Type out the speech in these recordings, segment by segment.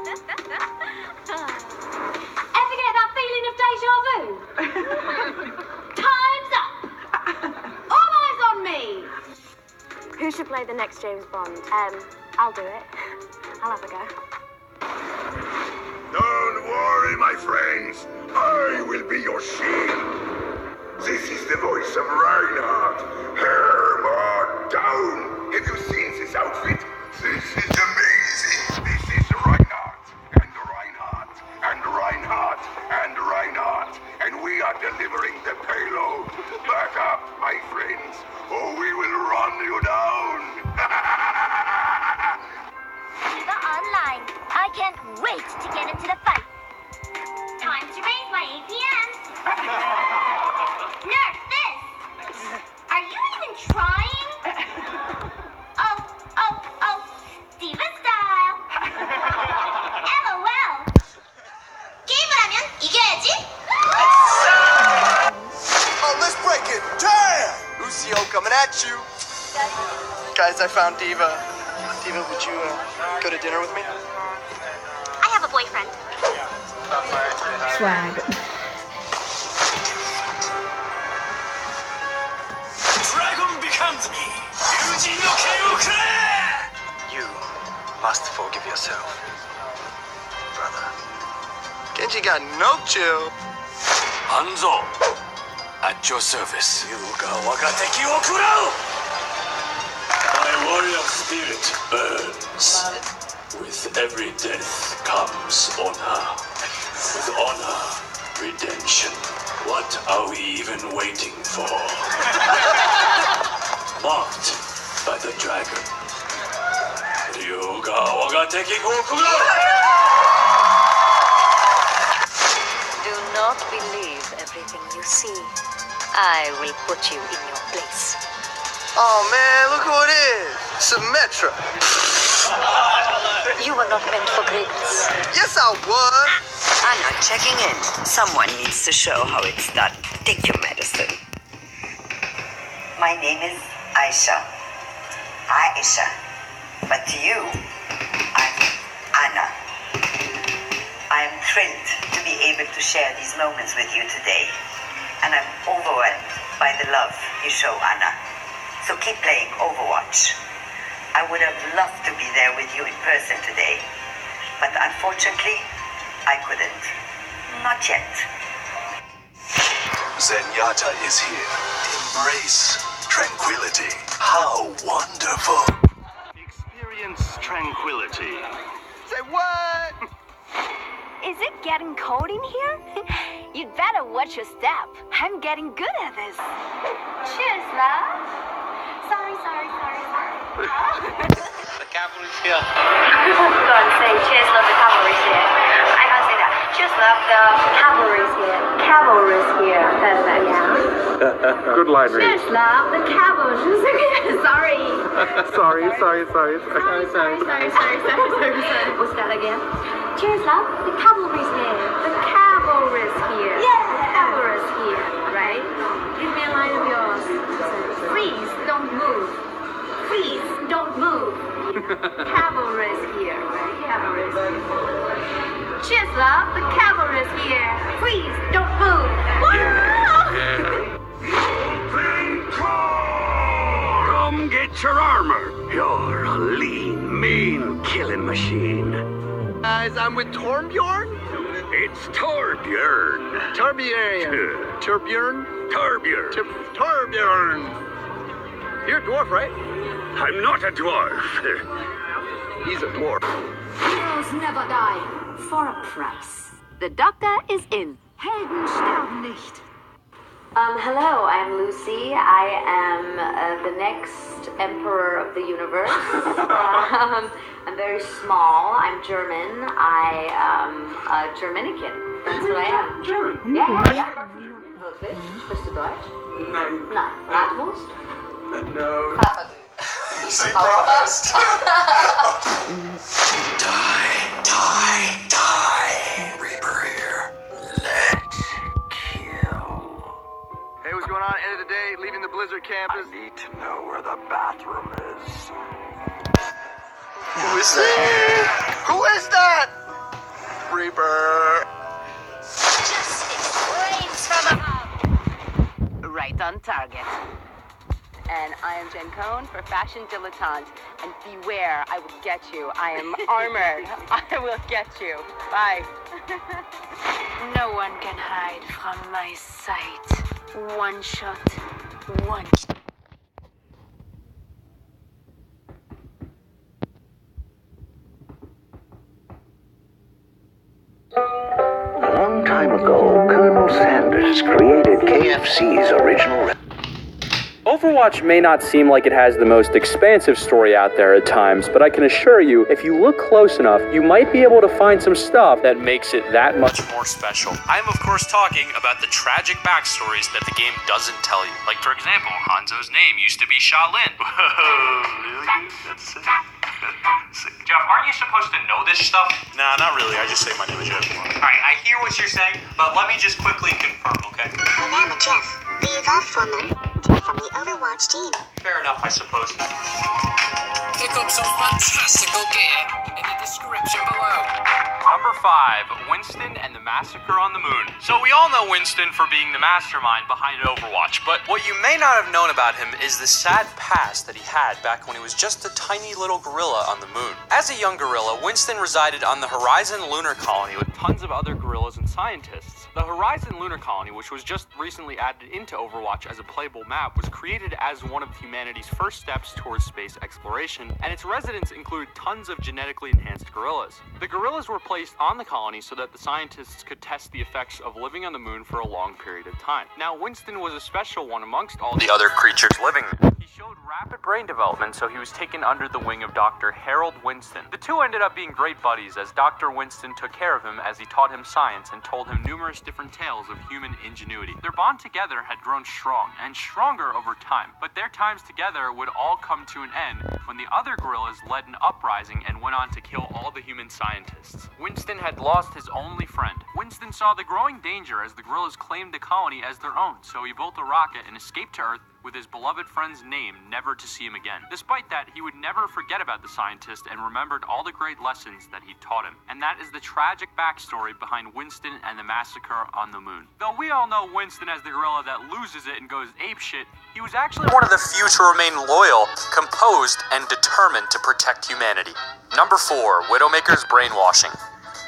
Ever get that feeling of deja vu? Time's up! All eyes on me! Who should play the next James Bond? I'll do it. I'll have a go. Don't worry, my friends. I will be your shield. This is the voice of Reinhardt. Hammer down. Have you seen this outfit? This is amazing. This is Reinhardt and Reinhardt and Reinhardt and Reinhardt. And we are delivering the payload. Back up, my friends, or we will run you down. Diva online. I can't wait to get into the fight. Time to raise my APM. Nerf this. Are you even trying? Oh. Diva style. LOL. 게임을 하면 이겨야지. Oh, let's break it. Damn! Lucio coming at you. Guys, I found Diva. Diva, would you go to dinner with me? I have a boyfriend. Swag. Dragon becomes me. You must forgive yourself, brother. Genji got no chill. Hanzo, at your service. My warrior spirit burns. With every death comes honor. With honor, redemption. What are we even waiting for? Marked by the dragon. Ryuga Wagateki Gokuga! Do not believe everything you see. I will put you in your place. Oh man, look who it is. Symmetra. You were not meant for greatness. Yes, I was. Anna, checking in. Someone needs to show how it's done. Take your medicine. My name is Aisha. But to you, I'm Anna. I am thrilled to be able to share these moments with you today. And I'm overwhelmed by the love you show, Anna. So keep playing Overwatch. I would have loved to be there with you in person today. But unfortunately, I couldn't. Not yet. Zenyatta is here. Embrace tranquility. How wonderful. Experience tranquility. Say what? Is it getting cold in here? You'd better watch your step. I'm getting good at this. Cheers, love. Sorry. The cavalry's here. Go on, say cheers, love, the cavalry's here. I can't say that. Cheers, love, the cavalry's here. Cavalry's here. That's that, yeah. Good line read. Cheers, love, the cavalry's here. Sorry. Sorry. Sorry. What's that again? Cheers, love, the cavalry's here. The cavalry's here. Yeah. The cavalry's here, right? Give me a line of yours. Please, don't move. Please, don't move. Cavalry's here, right? Cavalry's here. Cheers, love, the cavalry's here. Please, don't move. Come get your armor. You're a lean, mean killing machine. Guys, I'm with Torbjorn. It's Torbjorn. Torbjorn. Torbjorn. Torbjorn. You're a dwarf, right? I'm not a dwarf. He's a dwarf. Heroes never die. For a price. The doctor is in. Helden sterben nicht. Hello, I'm Lucy. I am the next emperor of the universe. I'm very small. I'm German. I am a Germanican. That's what I am. German? Yeah. Wirklich? Sprichst du Deutsch? Nein. Nein. Atmos? No. Say protest. Die. Reaper here. Let's kill. Hey, what's going on? End of the day, leaving the Blizzard campus. I need to know where the bathroom is. Who is that? Who is that? Reaper. Justice reigns from above. Right on target. And I am Jen Cohn for Fashion Dilettante. And beware, I will get you. I am armored. I will get you. Bye. No one can hide from my sight. One shot, one. A long time ago, Colonel Sanders created KFC's original... Overwatch may not seem like it has the most expansive story out there at times, but I can assure you, if you look close enough, you might be able to find some stuff that makes it that much more special. I am, of course, talking about the tragic backstories that the game doesn't tell you. Like, for example, Hanzo's name used to be Shaolin. Whoa, really? That's sick. Jeff, aren't you supposed to know this stuff? Nah, not really. I just say my name is Jeff. Alright, I hear what you're saying, but let me just quickly confirm, okay? My name is Jeff, the evolved former Jeff from the Overwatch team. Fair enough, I suppose. Pick up some fantastical gear in the description below. Number 5, Winston and the Massacre on the Moon. So we all know Winston for being the mastermind behind Overwatch, but what you may not have known about him is the sad past that he had back when he was just a tiny little gorilla on the moon. As a young gorilla, Winston resided on the Horizon Lunar Colony with tons of other gorillas and scientists. The Horizon Lunar Colony, which was just recently added into Overwatch as a playable map, was created as one of humanity's first steps towards space exploration, and its residents included tons of genetically enhanced gorillas. The gorillas were placed on the colony so that the scientists could test the effects of living on the moon for a long period of time. Now, Winston was a special one amongst all the other creatures living there. He showed rapid brain development, so he was taken under the wing of Dr. Harold Winston. The two ended up being great buddies, as Dr. Winston took care of him as he taught him science and told him numerous different tales of human ingenuity. Their bond together had grown strong and stronger over time, but their times together would all come to an end when the other gorillas led an uprising and went on to kill all the human scientists. Winston had lost his only friend. Winston saw the growing danger as the gorillas claimed the colony as their own, so he built a rocket and escaped to Earth with his beloved friend's name, never to see him again. Despite that, he would never forget about the scientist and remembered all the great lessons that he taught him. And that is the tragic backstory behind Winston and the Massacre on the Moon. Though we all know Winston as the gorilla that loses it and goes apeshit, he was actually one of the few to remain loyal, composed, and determined to protect humanity. Number 4, Widowmaker's brainwashing.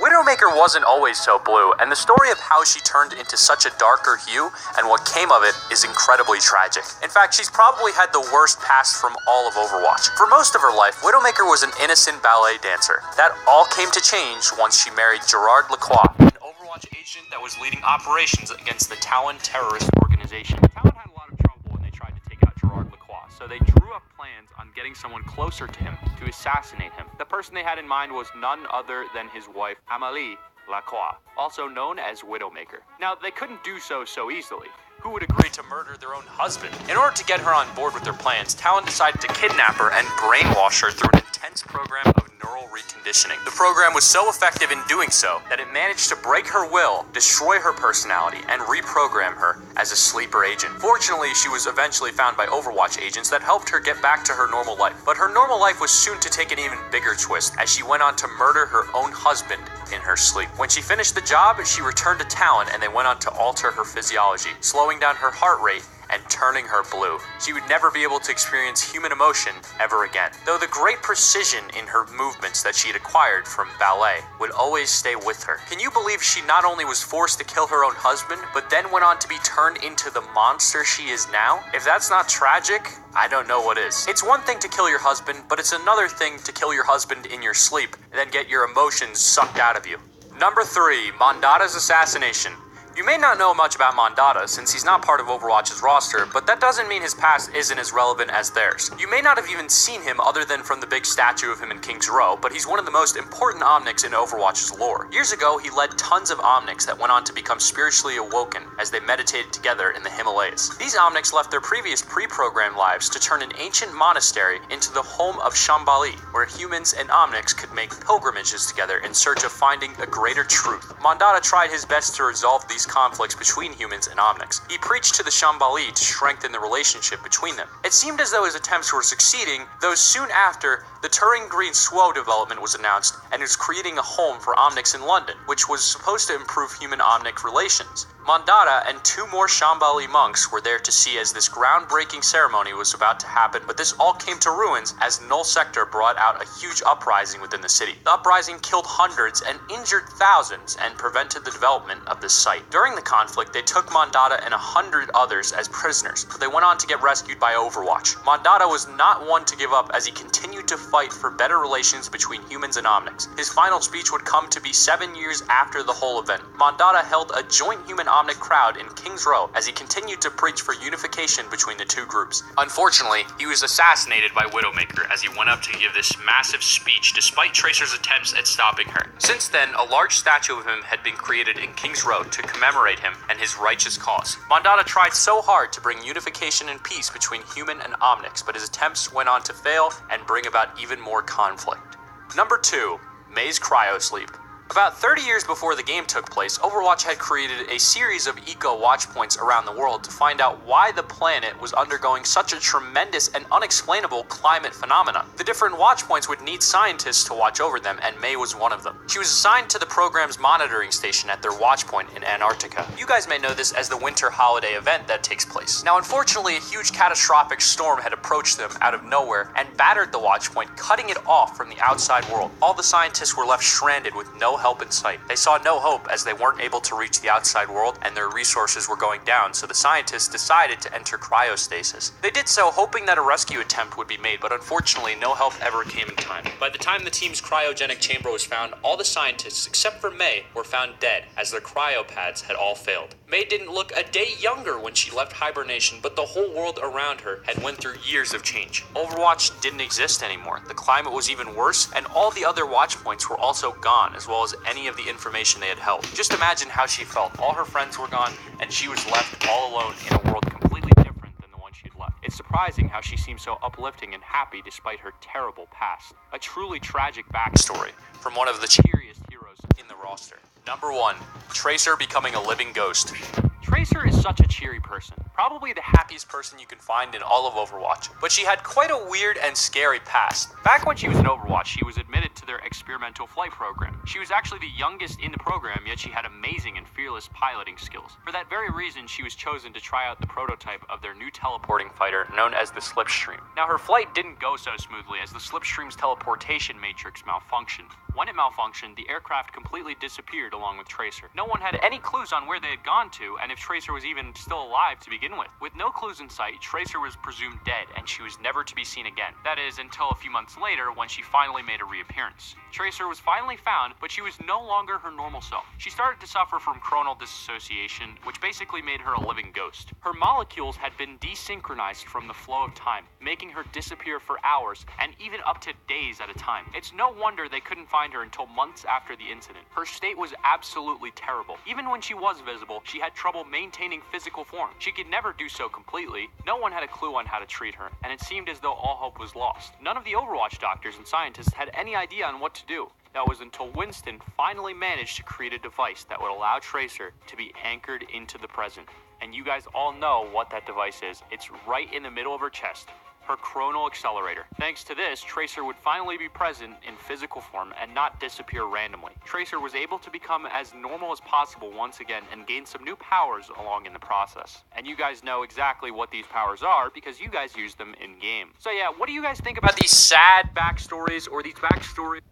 Widowmaker wasn't always so blue, and the story of how she turned into such a darker hue and what came of it is incredibly tragic. In fact, she's probably had the worst past from all of Overwatch. For most of her life, Widowmaker was an innocent ballet dancer. That all came to change once she married Gerard Lacroix, an Overwatch agent that was leading operations against the Talon terrorist organization. Talon had a lot of trouble when they tried to take out Gerard Lacroix, so they drew up plans on getting someone closer to him to assassinate him. The person they had in mind was none other than his wife, Amélie Lacroix, also known as Widowmaker. Now, they couldn't do so easily. Who would agree to murder their own husband? In order to get her on board with their plans, Talon decided to kidnap her and brainwash her through an intense program of neural reconditioning. The program was so effective in doing so that it managed to break her will, destroy her personality, and reprogram her as a sleeper agent. Fortunately, she was eventually found by Overwatch agents that helped her get back to her normal life. But her normal life was soon to take an even bigger twist as she went on to murder her own husband in her sleep. When she finished the job, she returned to Talon and they went on to alter her physiology, slowing down her heart rate and turning her blue. She would never be able to experience human emotion ever again. Though the great precision in her movements that she had acquired from ballet would always stay with her. Can you believe she not only was forced to kill her own husband, but then went on to be turned into the monster she is now? If that's not tragic, I don't know what is. It's one thing to kill your husband, but it's another thing to kill your husband in your sleep and then get your emotions sucked out of you. Number 3, Mondada's assassination. You may not know much about Mondada since he's not part of Overwatch's roster, but that doesn't mean his past isn't as relevant as theirs. You may not have even seen him other than from the big statue of him in King's Row, but he's one of the most important Omnics in Overwatch's lore. Years ago, he led tons of Omnics that went on to become spiritually awoken as they meditated together in the Himalayas. These Omnics left their previous pre-programmed lives to turn an ancient monastery into the home of Shambhala, where humans and Omnics could make pilgrimages together in search of finding a greater truth. Mondada tried his best to resolve these conflicts between humans and Omnics. He preached to the Shambali to strengthen the relationship between them. It seemed as though his attempts were succeeding, though soon after, the Turing Green SWO development was announced, and it was creating a home for Omnics in London, which was supposed to improve human-Omnic relations. Mandata and 2 more Shambali monks were there to see as this groundbreaking ceremony was about to happen, but this all came to ruins as Null Sector brought out a huge uprising within the city. The uprising killed hundreds and injured thousands and prevented the development of this site. During the conflict, they took Mandata and 100 others as prisoners, but they went on to get rescued by Overwatch. Mandata was not one to give up as he continued to fight for better relations between humans and Omnics. His final speech would come to be 7 years after the whole event. Mandata held a joint human-Omnic crowd in King's Row as he continued to preach for unification between the 2 groups. Unfortunately, he was assassinated by Widowmaker as he went up to give this massive speech despite Tracer's attempts at stopping her. Since then, a large statue of him had been created in King's Row to commemorate him and his righteous cause. Mandata tried so hard to bring unification and peace between human and Omnics, but his attempts went on to fail and bring about even more conflict. Number 2. May's Cryosleep. About 30 years before the game took place, Overwatch had created a series of eco-watch points around the world to find out why the planet was undergoing such a tremendous and unexplainable climate phenomenon. The different watch points would need scientists to watch over them, and May was one of them. She was assigned to the program's monitoring station at their watch point in Antarctica. You guys may know this as the winter holiday event that takes place. Now, unfortunately, a huge catastrophic storm had approached them out of nowhere and battered the watch point, cutting it off from the outside world. All the scientists were left stranded with no help in sight. They saw no hope as they weren't able to reach the outside world and their resources were going down, so the scientists decided to enter cryostasis. They did so hoping that a rescue attempt would be made, but unfortunately no help ever came in time. By the time the team's cryogenic chamber was found, all the scientists except for May were found dead as their cryopads had all failed. May didn't look a day younger when she left hibernation, but the whole world around her had went through years of change. Overwatch didn't exist anymore. The climate was even worse, and all the other watch points were also gone, as well as any of the information they had held. Just imagine how she felt. All her friends were gone, and she was left all alone in a world completely different than the one she'd left. It's surprising how she seems so uplifting and happy despite her terrible past. A truly tragic backstory from one of the cheeriest heroes in the roster. Number 1. Tracer becoming a living ghost. Tracer is such a cheery person, probably the happiest person you can find in all of Overwatch, but she had quite a weird and scary past. Back when she was in Overwatch, she was admitted to their experimental flight program. She was actually the youngest in the program, yet she had amazing and fearless piloting skills. For that very reason, she was chosen to try out the prototype of their new teleporting fighter known as the Slipstream. Now, her flight didn't go so smoothly as the Slipstream's teleportation matrix malfunctioned. When it malfunctioned, the aircraft completely disappeared along with Tracer. No one had any clues on where they had gone to, and if Tracer was even still alive to begin with. With no clues in sight, Tracer was presumed dead, and she was never to be seen again. That is, until a few months later, when she finally made a reappearance. Tracer was finally found, but she was no longer her normal self. She started to suffer from chronal dissociation, which basically made her a living ghost. Her molecules had been desynchronized from the flow of time, making her disappear for hours, and even up to days at a time. It's no wonder they couldn't find her until months after the incident. Her state was absolutely terrible. Even when she was visible, she had trouble maintaining physical form. She could never do so completely. No one had a clue on how to treat her, and it seemed as though all hope was lost. None of the Overwatch doctors and scientists had any idea on what to do. That was until Winston finally managed to create a device that would allow Tracer to be anchored into the present. And you guys all know what that device is. It's right in the middle of her chest. Her chronal accelerator. Thanks to this, Tracer would finally be present in physical form and not disappear randomly. Tracer was able to become as normal as possible once again and gain some new powers along in the process. And you guys know exactly what these powers are because you guys use them in game. So yeah, what do you guys think about these sad backstories or these backstories?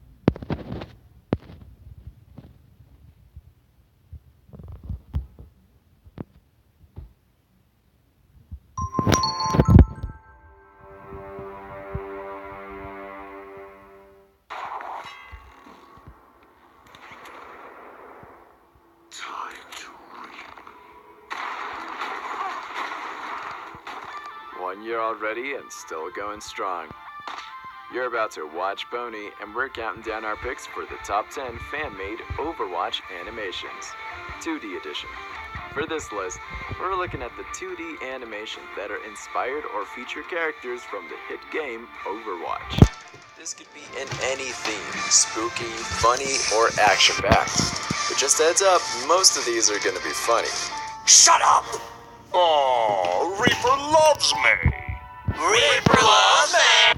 One year already and still going strong. You're about to watch Boney, and we're counting down our picks for the top 10 fan-made Overwatch animations, 2D edition. For this list, we're looking at the 2D animations that are inspired or feature characters from the hit game Overwatch. This could be in any theme, spooky, funny, or action-packed. But just heads up, most of these are gonna be funny. Shut up! Oh, Reaper loves me. Reaper loves me.